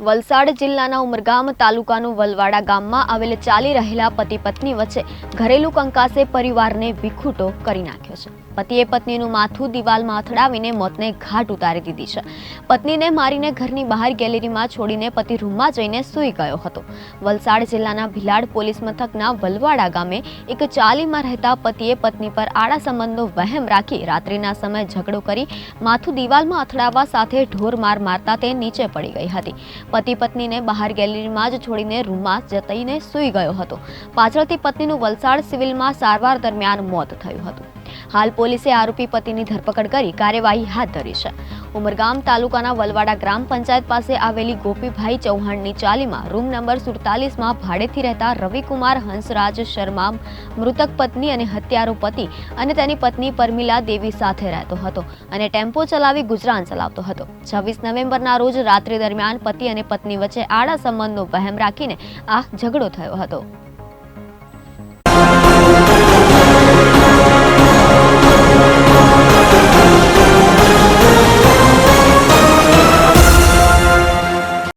વલસાડ જિલ્લાના ઉમરગામ તાલુકાનું વલવાડા ગામમાં આવેલ ચાલી રહેલા પતિ પત્ની વચ્ચે ઘરેલું કંકાસે પરિવારને વિખૂટો કરી નાખ્યો છે. પતિએ પત્નીનું માથું દિવાલમાં અથડાવીને મોતને ઘાટ ઉતારી દીધી છે. પત્નીને મારીને ઘરની બહાર ગેલેરીમાં છોડીને પતિ રૂમમાં જઈને સૂઈ ગયો હતો. વલસાડ જિલ્લાના ભિલાડ પોલીસ મથકના વલવાડા ગામે એક ચાલીમાં રહેતા પતિએ પત્ની પર આડા સંબંધનો વહેમ રાખી રાત્રિના સમયે ઝઘડો કરી માથું દિવાલમાં અથડાવવા સાથે ઢોર માર મારતા તે નીચે પડી ગઈ હતી. પતિ પત્નીને બહાર ગેલેરીમાં જ છોડીને રૂમમાં જઈને સૂઈ ગયો હતો. પાછળથી પત્નીનું વલસાડ સિવિલમાં સારવાર દરમિયાન મોત થયું હતું. હાલ પોલીસે આરોપી પતિની ધરપકડ કરી કાર્યવાહી હાથ ધરી છે. ઉમરગામ તાલુકાના વલવાડા ગ્રામ પંચાયત પાસે આવેલી ગોપીભાઈ ચૌહાણની ચાલીમાં રૂમ નંબર 47માં ભાડેથી રહેતા રવિકુમાર હંસરાજ શર્મા મૃતક પત્ની અને હત્યારો પતિ અને તેની પત્ની પરમિલા દેવી સાથે રહેતો હતો અને ટેમ્પો ચલાવી ગુજરાન ચલાવતો હતો. 26 નવેમ્બરના રોજ રાત્રિ દરમિયાન પતિ અને પત્ની વચ્ચે આડા સંબંધનો વહેમ રાખીને આ ઝઘડો થયો હતો.